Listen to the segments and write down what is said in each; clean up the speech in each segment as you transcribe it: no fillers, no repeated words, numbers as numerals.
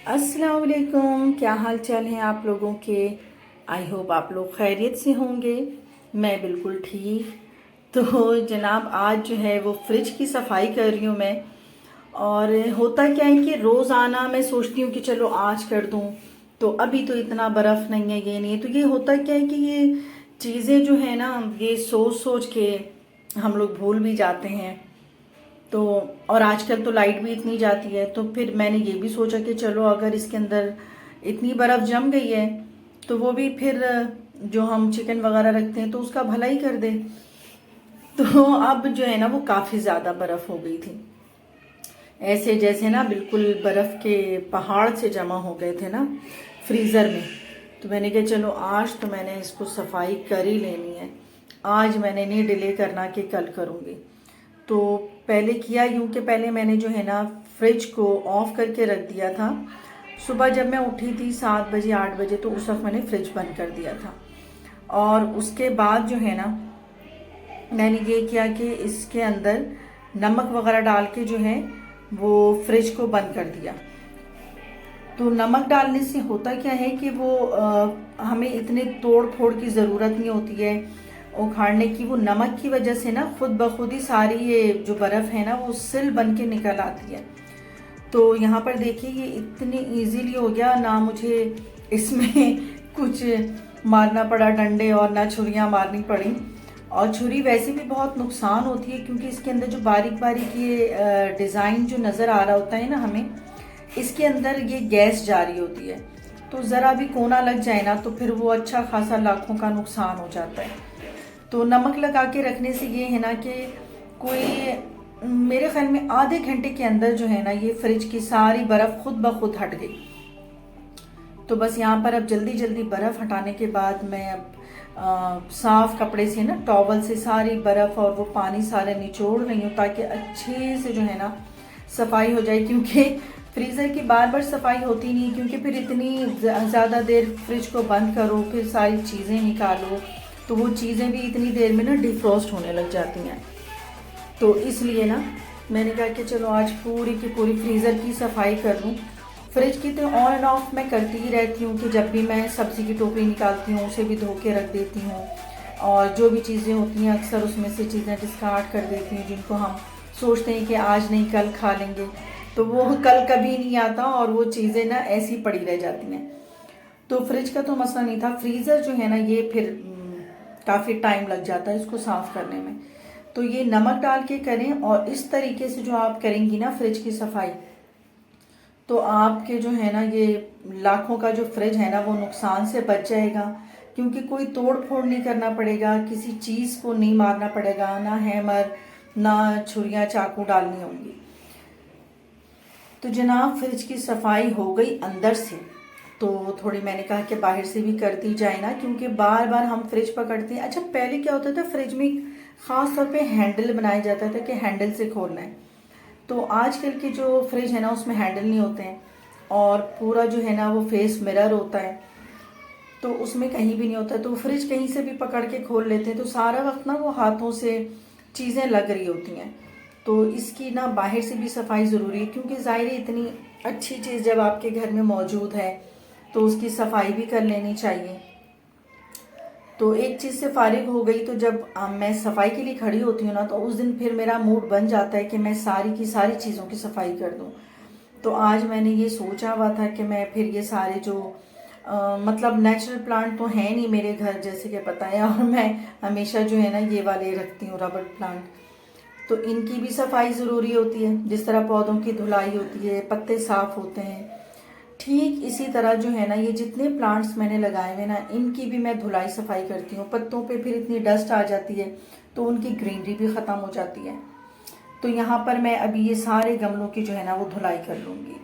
अस्सलाम वालेकुम। क्या हाल चाल है आप लोगों के। आई होप आप लोग खैरियत से होंगे। मैं बिल्कुल ठीक। तो जनाब आज जो है वो फ्रिज की सफाई कर रही हूँ मैं। और होता क्या है कि रोज़ाना मैं सोचती हूँ कि चलो आज कर दूँ, तो अभी तो इतना बर्फ़ नहीं है, ये नहीं है। तो ये होता क्या है कि ये चीज़ें जो है ना, ये सोच सोच के हम लोग भूल भी जाते हैं। तो और आजकल तो लाइट भी इतनी जाती है, तो फिर मैंने ये भी सोचा कि चलो अगर इसके अंदर इतनी बर्फ़ जम गई है तो वो भी फिर जो हम चिकन वगैरह रखते हैं तो उसका भला ही कर दे। तो अब जो है ना वो काफ़ी ज़्यादा बर्फ़ हो गई थी, ऐसे जैसे ना बिल्कुल बर्फ़ के पहाड़ से जमा हो गए थे ना फ्रीज़र में। तो मैंने कहा चलो आज तो मैंने इसको सफाई कर ही लेनी है, आज मैंने नहीं डिले करना कि कल करूँगी। तो पहले किया यूँ कि पहले मैंने जो है ना फ्रिज को ऑफ करके रख दिया था। सुबह जब मैं उठी थी 7 बजे 8 बजे, तो उस वक्त मैंने फ्रिज बंद कर दिया था। और उसके बाद जो है ना मैंने ये किया कि इसके अंदर नमक वगैरह डाल के जो है वो फ्रिज को बंद कर दिया। तो नमक डालने से होता क्या है कि वो हमें इतने तोड़ फोड़ की ज़रूरत नहीं होती है उखाड़ने की। वो नमक की वजह से ना खुद ब खुद ही सारी ये जो बर्फ़ है ना वो सिल बन के निकल आती है। तो यहाँ पर देखिए ये इतनी इजीली हो गया ना, मुझे इसमें कुछ मारना पड़ा डंडे और ना छुरियाँ मारनी पड़ी। और छुरी वैसे भी बहुत नुकसान होती है क्योंकि इसके अंदर जो बारीक बारीक ये डिज़ाइन जो नज़र आ रहा होता है ना हमें, इसके अंदर ये गैस जारी होती है। तो ज़रा भी कोना लग जाए ना तो फिर वो अच्छा खासा लाखों का नुकसान हो जाता है। तो नमक लगा के रखने से ये है ना कि कोई मेरे ख्याल में आधे घंटे के अंदर जो है ना ये फ्रिज की सारी बर्फ़ खुद ब खुद हट गई। तो बस यहाँ पर अब जल्दी जल्दी बर्फ़ हटाने के बाद मैं अब साफ कपड़े से ना टॉवल से सारी बर्फ़ और वो पानी सारे निचोड़ रही हूँ ताकि अच्छे से जो है ना सफाई हो जाए। क्योंकि फ्रीज़र की बार बार सफाई होती नहीं, क्योंकि फिर इतनी ज़्यादा देर फ्रिज को बंद करो, फिर सारी चीज़ें निकालो, तो वो चीज़ें भी इतनी देर में ना डिफ्रॉस्ट होने लग जाती हैं। तो इसलिए ना मैंने कहा कि चलो आज पूरी की पूरी फ्रीज़र की सफाई कर लूँ। फ्रिज की तो ऑन एंड ऑफ मैं करती ही रहती हूँ कि जब भी मैं सब्ज़ी की टोकरी निकालती हूँ उसे भी धो के रख देती हूँ। और जो भी चीज़ें होती हैं अक्सर उसमें से चीज़ें डिस्कार्ड कर देती हूँ जिनको हम सोचते हैं कि आज नहीं कल खा लेंगे, तो वो कल कभी नहीं आता और वो चीज़ें ना ऐसी पड़ी रह जाती हैं। तो फ्रिज का तो मसला नहीं था, फ्रीज़र जो है ना ये फिर काफ़ी टाइम लग जाता है इसको साफ़ करने में। तो ये नमक डाल के करें और इस तरीके से जो आप करेंगी ना फ्रिज की सफाई, तो आपके जो है ना ये लाखों का जो फ्रिज है ना वो नुकसान से बच जाएगा। क्योंकि कोई तोड़ फोड़ नहीं करना पड़ेगा, किसी चीज़ को नहीं मारना पड़ेगा, ना हैमर ना छुरियाँ चाकू डालनी होंगी। तो जनाब फ्रिज की सफाई हो गई अंदर से, तो थोड़ी मैंने कहा कि बाहर से भी कर दी जाए ना, क्योंकि बार बार हम फ्रिज पकड़ते हैं। अच्छा पहले क्या होता था, फ्रिज में ख़ास तौर पे हैंडल बनाया जाता था कि हैंडल से खोलना है। तो आजकल के जो फ्रिज है ना उसमें हैंडल नहीं होते हैं और पूरा जो है ना वो फेस मिरर होता है, तो उसमें कहीं भी नहीं होता। तो फ्रिज कहीं से भी पकड़ के खोल लेते हैं, तो सारा वक्त ना वो हाथों से चीज़ें लग रही होती हैं। तो इसकी ना बाहर से भी सफाई ज़रूरी है, क्योंकि ज़ाहिर इतनी अच्छी चीज़ जब आपके घर में मौजूद है तो उसकी सफाई भी कर लेनी चाहिए। तो एक चीज़ से फारिग हो गई, तो जब मैं सफाई के लिए खड़ी होती हूँ ना तो उस दिन फिर मेरा मूड बन जाता है कि मैं सारी की सारी चीज़ों की सफाई कर दूँ। तो आज मैंने ये सोचा हुआ था कि मैं फिर ये सारे जो मतलब नेचुरल प्लांट तो हैं नहीं मेरे घर जैसे कि पता है, और मैं हमेशा जो है ना ये वाले रखती हूँ रबर प्लांट, तो इनकी भी सफाई ज़रूरी होती है। जिस तरह पौधों की धुलाई होती है, पत्ते साफ़ होते हैं, ठीक इसी तरह जो है ना ये जितने प्लांट्स मैंने लगाए हुए ना इनकी भी मैं धुलाई सफाई करती हूँ। पत्तों पे फिर इतनी डस्ट आ जाती है तो उनकी ग्रीनरी भी ख़त्म हो जाती है। तो यहाँ पर मैं अभी ये सारे गमलों की जो है ना वो धुलाई कर लूँगी।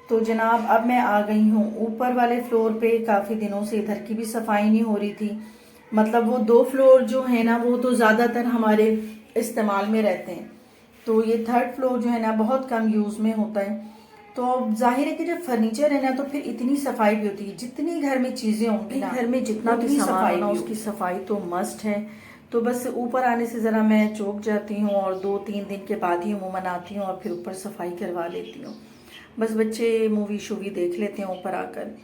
तो जनाब अब मैं आ गई हूँ ऊपर वाले फ्लोर पे। काफ़ी दिनों से इधर की भी सफाई नहीं हो रही थी, मतलब वो 2 फ्लोर जो है ना वो तो ज़्यादातर हमारे इस्तेमाल में रहते हैं, तो ये 3rd फ्लोर जो है ना बहुत कम यूज़ में होता है। तो अब जाहिर है कि जब फर्नीचर है ना तो फिर इतनी सफाई भी होती है, जितनी घर में चीज़ें होंगी ना घर में जितना भी सामान होना उसकी सफाई तो मस्ट है। तो बस ऊपर आने से ज़रा मैं चौंक जाती हूँ और 2-3 दिन के बाद ही अमूमन आती हूँ और फिर ऊपर सफाई करवा लेती हूँ। बस बच्चे मूवी शूवी देख लेते हैं ऊपर आकर।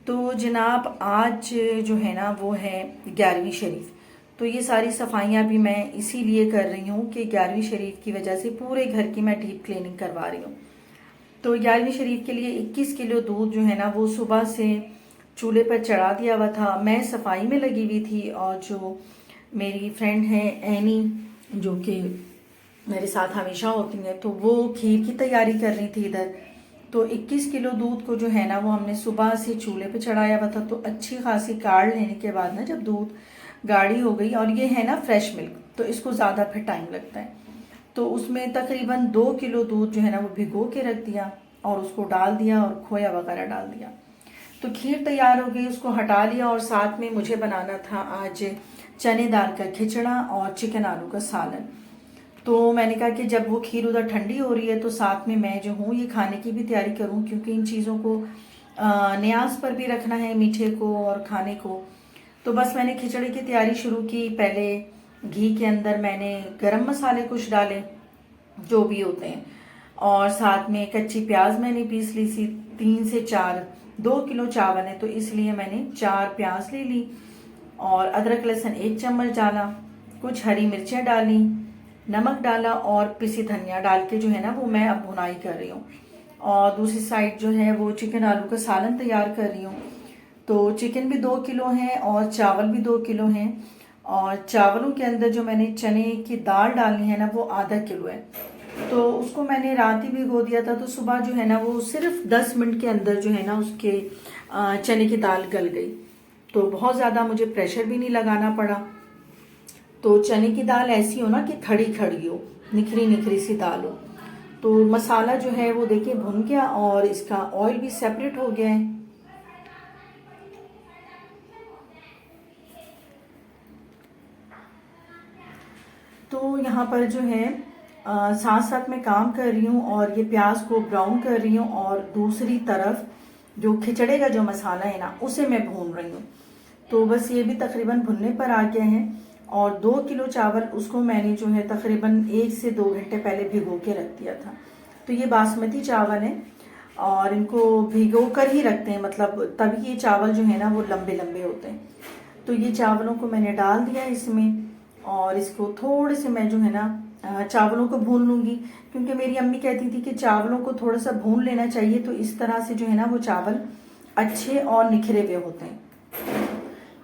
तो जनाब आज जो है ना वो है 11वीं शरीफ। तो ये सारी सफाइयाँ भी मैं इसीलिए कर रही हूँ कि 11वीं शरीफ की वजह से पूरे घर की मैं डीप क्लीनिंग करवा रही हूँ। तो 11वीं शरीफ के लिए 21 किलो दूध जो है ना वो सुबह से चूल्हे पर चढ़ा दिया हुआ था। मैं सफाई में लगी हुई थी और जो मेरी फ्रेंड है एनी, जो कि मेरे साथ हमेशा होती है, तो वो खीर की तैयारी कर रही थी इधर। तो 21 किलो दूध को जो है ना वो हमने सुबह से चूल्हे पे चढ़ाया हुआ था। तो अच्छी खासी काढ़ लेने के बाद ना जब दूध गाढ़ी हो गई, और ये है ना फ्रेश मिल्क, तो इसको ज़्यादा फिर टाइम लगता है, तो उसमें तकरीबन 2 किलो दूध जो है ना वो भिगो के रख दिया और उसको डाल दिया और खोया वगैरह डाल दिया। तो खीर तैयार हो गई, उसको हटा लिया। और साथ में मुझे बनाना था आज चने दाल का खिचड़ा और चिकन आलू का सालन। तो मैंने कहा कि जब वो खीर उधर ठंडी हो रही है तो साथ में मैं जो हूँ ये खाने की भी तैयारी करूँ, क्योंकि इन चीज़ों को न्याज पर भी रखना है, मीठे को और खाने को। तो बस मैंने खिचड़ी की तैयारी शुरू की। पहले घी के अंदर मैंने गरम मसाले कुछ डाले जो भी होते हैं, और साथ में कच्ची प्याज मैंने पीस ली थी 3 से 4। 2 किलो चावल है तो इसलिए मैंने 4 प्याज ले ली, और अदरक लहसुन 1 चम्मच डाला, कुछ हरी मिर्चें डाली, नमक डाला और पिसी धनिया डाल के जो है ना वो मैं अब भुनाई कर रही हूँ। और दूसरी साइड जो है वो चिकन आलू का सालन तैयार कर रही हूँ। तो चिकन भी 2 किलो है और चावल भी 2 किलो हैं, और चावलों के अंदर जो मैंने चने की दाल डालनी है ना वो आधा किलो है। तो उसको मैंने रात ही भिगो दिया था, तो सुबह जो है ना वो सिर्फ 10 मिनट के अंदर जो है ना उसके चने की दाल गल गई। तो बहुत ज़्यादा मुझे प्रेशर भी नहीं लगाना पड़ा। तो चने की दाल ऐसी हो ना कि खड़ी खड़ी हो, निखरी निखरी सी दाल हो। तो मसाला जो है वो देखिए भुन गया और इसका ऑयल भी सेपरेट हो गया है। तो यहाँ पर जो है साथ साथ मैं काम कर रही हूँ और ये प्याज को ब्राउन कर रही हूँ, और दूसरी तरफ जो खिचड़े का जो मसाला है ना उसे मैं भून रही हूँ। तो बस ये भी तकरीबन भुनने पर आ गया है। और 2 किलो चावल उसको मैंने जो है तकरीबन 1 से 2 घंटे पहले भिगो के रख दिया था। तो ये बासमती चावल है और इनको भिगो कर ही रखते हैं, मतलब तभी ये चावल जो है ना वो लंबे लंबे होते हैं। तो ये चावलों को मैंने डाल दिया इसमें, और इसको थोड़े से मैं जो है ना चावलों को भून लूँगी, क्योंकि मेरी अम्मी कहती थी कि चावलों को थोड़ा सा भून लेना चाहिए, तो इस तरह से जो है ना वो चावल अच्छे और निखरे हुए होते हैं।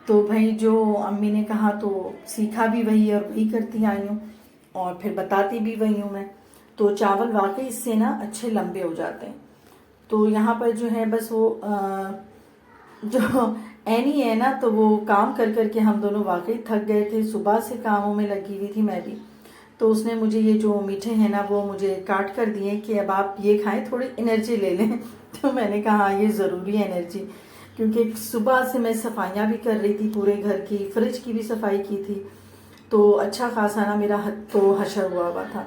तो भाई जो अम्मी ने कहा तो सीखा भी वही और वही करती आई हूँ, और फिर बताती भी वही हूँ मैं। तो चावल वाकई इससे ना अच्छे लंबे हो जाते हैं। तो यहाँ पर जो है बस वो जो एनी है ना, तो वो काम कर करके हम दोनों वाकई थक गए थे, सुबह से कामों में लगी हुई थी मैं भी। तो उसने मुझे ये जो मीठे हैं ना वो मुझे काट कर दिए कि अब आप ये खाएं, थोड़ी एनर्जी ले लें। तो मैंने कहा हाँ ये ज़रूरी है एनर्जी, क्योंकि सुबह से मैं सफाइयाँ भी कर रही थी पूरे घर की, फ्रिज की भी सफाई की थी। तो अच्छा खासा ना मेरा तो हशर हुआ था।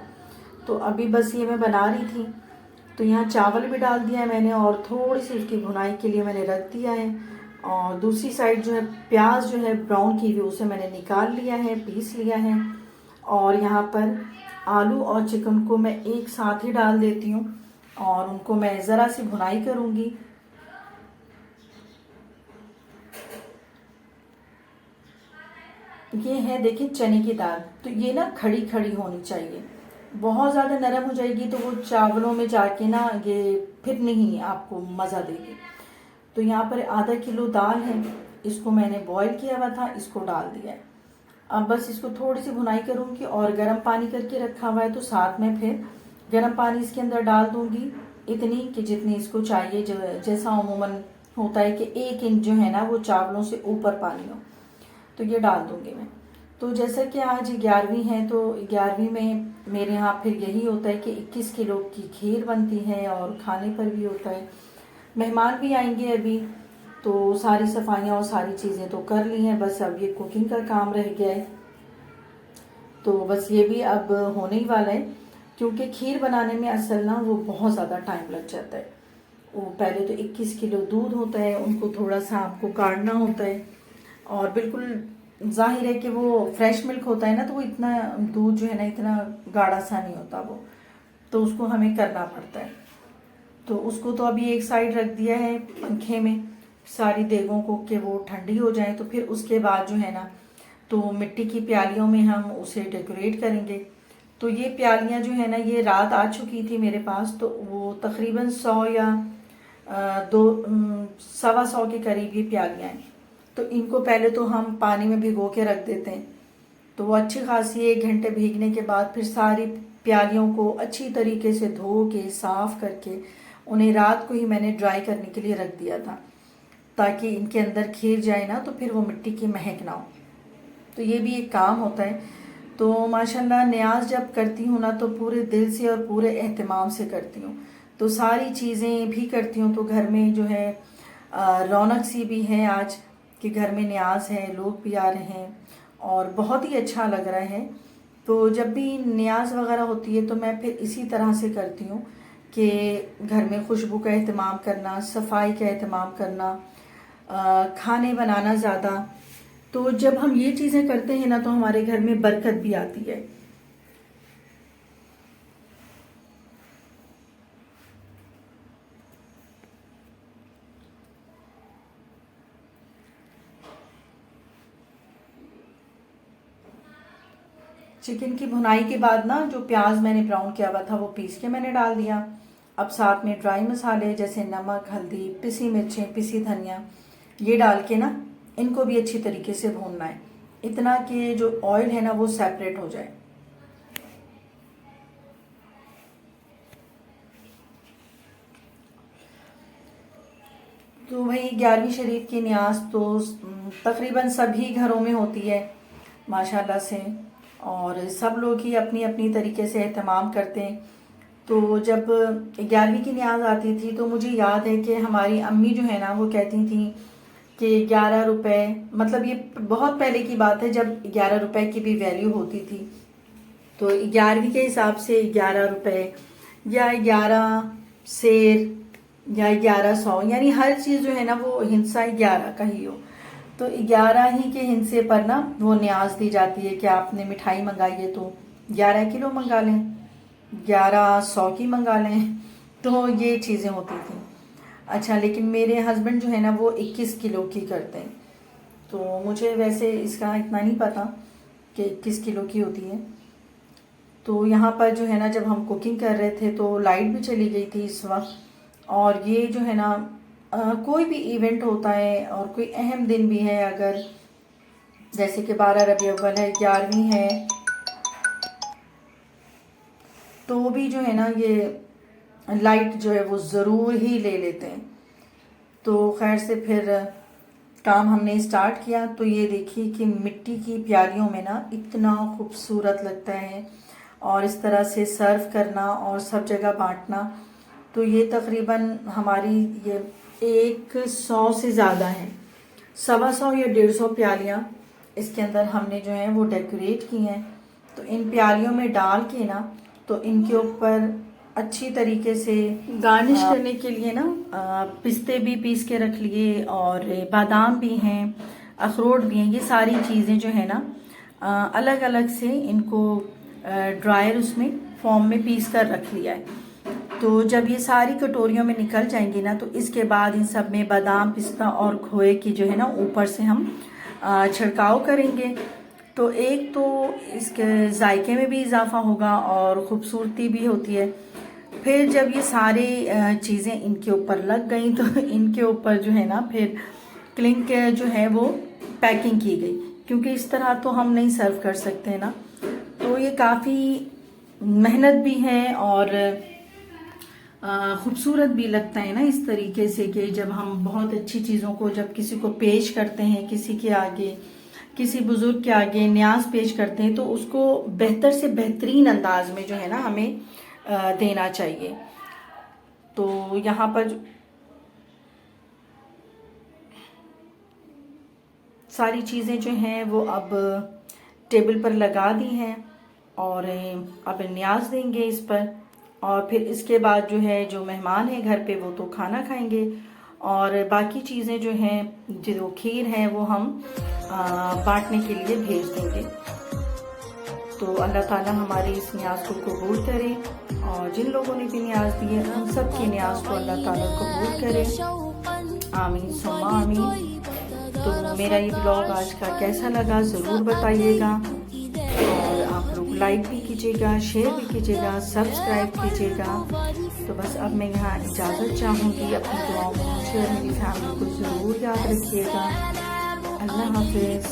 तो अभी बस ये मैं बना रही थी। तो यहाँ चावल भी डाल दिया है मैंने और थोड़ी सी इसकी भुनाई के लिए मैंने रख दिया है। और दूसरी साइड जो है प्याज जो है ब्राउन की हुई उसे मैंने निकाल लिया है, पीस लिया है। और यहाँ पर आलू और चिकन को मैं एक साथ ही डाल देती हूँ और उनको मैं ज़रा सी भुनाई करूँगी। ये है देखिए चने की दाल, तो ये ना खड़ी खड़ी होनी चाहिए। बहुत ज़्यादा नरम हो जाएगी तो वो चावलों में जाके ना ये फिर नहीं आपको मज़ा देगी। तो यहाँ पर आधा किलो दाल है, इसको मैंने बॉईल किया हुआ था, इसको डाल दिया है। अब बस इसको थोड़ी सी भुनाई करूँगी और गर्म पानी करके रखा हुआ है, तो साथ में फिर गर्म पानी इसके अंदर डाल दूँगी, इतनी कि जितनी इसको चाहिए। जैसा अमूमन होता है कि 1 इंच जो है ना वो चावलों से ऊपर पानी हो, तो ये डाल दूँगी मैं। तो जैसा कि आज 11वीं है, तो 11वीं में मेरे यहाँ फिर यही होता है कि 21 किलो की खीर बनती है और खाने पर भी होता है। मेहमान भी आएंगे अभी, तो सारी सफाइयाँ और सारी चीज़ें तो कर ली हैं, बस अब ये कुकिंग का काम रह गया है। तो बस ये भी अब होने ही वाला है, क्योंकि खीर बनाने में असल ना वो बहुत ज़्यादा टाइम लग जाता है। वो पहले तो 21 किलो दूध होता है, उनको थोड़ा सा आपको काढ़ना होता है, और बिल्कुल जाहिर है कि वो फ्रेश मिल्क होता है ना, तो वो इतना दूध जो है ना इतना गाढ़ा सा नहीं होता वो, तो उसको हमें करना पड़ता है। तो उसको तो अभी एक साइड रख दिया है पंखे में सारी देगों को कि वो ठंडी हो जाए, तो फिर उसके बाद जो है ना तो मिट्टी की प्यालियों में हम उसे डेकोरेट करेंगे। तो ये प्यालियाँ जो है ना ये रात आ चुकी थी मेरे पास, तो वो तकरीबन 100 या 100 के करीब ये प्यालियाँ हैं। तो इनको पहले तो हम पानी में भिगो के रख देते हैं, तो वो अच्छी खासी 1 घंटे भीगने के बाद फिर सारी प्यालियों को अच्छी तरीके से धो के साफ करके उन्हें रात को ही मैंने ड्राई करने के लिए रख दिया था, ताकि इनके अंदर खीर जाए ना तो फिर वो मिट्टी की महक ना हो। तो ये भी एक काम होता है। तो माशाल्लाह न्याज जब करती हूँ ना तो पूरे दिल से और पूरे एहतमाम से करती हूँ, तो सारी चीज़ें भी करती हूँ। तो घर में जो है रौनक सी भी है आज कि घर में न्याज है, लोग भी आ रहे हैं और बहुत ही अच्छा लग रहा है। तो जब भी न्याज वगैरह होती है तो मैं फिर इसी तरह से करती हूँ कि घर में खुशबू का एहतमाम करना, सफाई का एहतमाम करना, खाने बनाना ज़्यादा। तो जब हम ये चीज़ें करते हैं ना तो हमारे घर में बरकत भी आती है। चिकन की भुनाई के बाद ना जो प्याज मैंने ब्राउन किया हुआ था वो पीस के मैंने डाल दिया। अब साथ में ड्राई मसाले जैसे नमक, हल्दी, पिसी मिर्चें, पिसी धनिया ये डाल के ना इनको भी अच्छी तरीके से भूनना है, इतना कि जो ऑयल है ना वो सेपरेट हो जाए। तो वही 11वीं शरीफ की न्याज तो तकरीबन सभी घरों में होती है माशाल्लाह से, और सब लोग ही अपनी अपनी तरीके से एहतमाम करते हैं। तो जब 11वीं की न्याज आती थी तो मुझे याद है कि हमारी अम्मी जो है ना वो कहती थी कि 11 रुपए, मतलब ये बहुत पहले की बात है जब 11 रुपए की भी वैल्यू होती थी। तो 11वीं के हिसाब से 11 रुपए या 11 सेर या 1100, यानी हर चीज़ जो है ना वो हिंसा 11 का ही हो। तो 11 ही के हिंसे पर ना वो न्याज दी जाती है कि आपने मिठाई मंगाई है तो 11 किलो मंगा लें, 1100 की मंगा लें। तो ये चीज़ें होती थी। अच्छा, लेकिन मेरे हस्बैंड जो है ना वो 21 किलो की करते हैं, तो मुझे वैसे इसका इतना नहीं पता कि 21 किलो की होती है। तो यहाँ पर जो है ना जब हम कुकिंग कर रहे थे तो लाइट भी चली गई थी इस वक्त, और ये जो है ना कोई भी इवेंट होता है और कोई अहम दिन भी है, अगर जैसे कि 12 रबी अव्वल है, 11वीं है, तो भी जो है ना ये लाइट जो है वो ज़रूर ही ले लेते हैं। तो खैर से फिर काम हमने स्टार्ट किया। तो ये देखिए कि मिट्टी की प्यालियों में ना इतना खूबसूरत लगता है, और इस तरह से सर्व करना और सब जगह बांटना। तो ये तकरीबन हमारी ये 100 से ज़्यादा है, 125 या 150 प्यालियाँ इसके अंदर हमने जो है वो डेकोरेट की हैं। तो इन प्यालियों में डाल के ना तो इनके ऊपर अच्छी तरीके से गार्निश करने के लिए ना पिस्ते भी पीस के रख लिए, और बादाम भी हैं, अखरोट भी हैं। ये सारी चीज़ें जो है ना अलग अलग से इनको ड्रायर उसमें फॉर्म में पीस कर रख लिया है। तो जब ये सारी कटोरियों में निकल जाएंगी ना तो इसके बाद इन सब में बादाम, पिस्ता और खोए की जो है ना ऊपर से हम छिड़काव करेंगे। तो एक तो इसके जायके में भी इजाफा होगा और ख़ूबसूरती भी होती है। फिर जब ये सारी चीज़ें इनके ऊपर लग गई तो इनके ऊपर जो है ना फिर क्लिंक जो है वो पैकिंग की गई, क्योंकि इस तरह तो हम नहीं सर्व कर सकते ना। तो ये काफ़ी मेहनत भी है और खूबसूरत भी लगता है ना इस तरीके से कि जब हम बहुत अच्छी चीज़ों को जब किसी को पेश करते हैं, किसी के आगे, किसी बुजुर्ग के आगे न्याज पेश करते हैं, तो उसको बेहतर से बेहतरीन अंदाज में जो है ना हमें देना चाहिए। तो यहाँ पर सारी चीज़ें जो हैं वो अब टेबल पर लगा दी हैं और अब न्याज देंगे इस पर, और फिर इसके बाद जो है जो मेहमान है घर पे वो तो खाना खाएंगे। और बाकी चीज़ें जो हैं, जो खीर है, वो हम बांटने के लिए भेज देंगे। तो अल्लाह ताला हमारी इस न्याज को कबूल करे, और जिन लोगों ने भी न्याज दी है उन सब की न्याज को अल्लाह ताला कबूल करे। आमीन सुम्मा आमीन। तो मेरा ये ब्लॉग आज का कैसा लगा ज़रूर बताइएगा, और आप लोग लाइक भी कीजिएगा, शेयर भी कीजिएगा, सब्सक्राइब कीजिएगा। तो बस अब मैं यहाँ इजाज़त चाहूँगी। अपनी दुआओं में मुझे और मेरी फैमिली को ज़रूर याद रखिएगा। अल्लाह हाफिज़।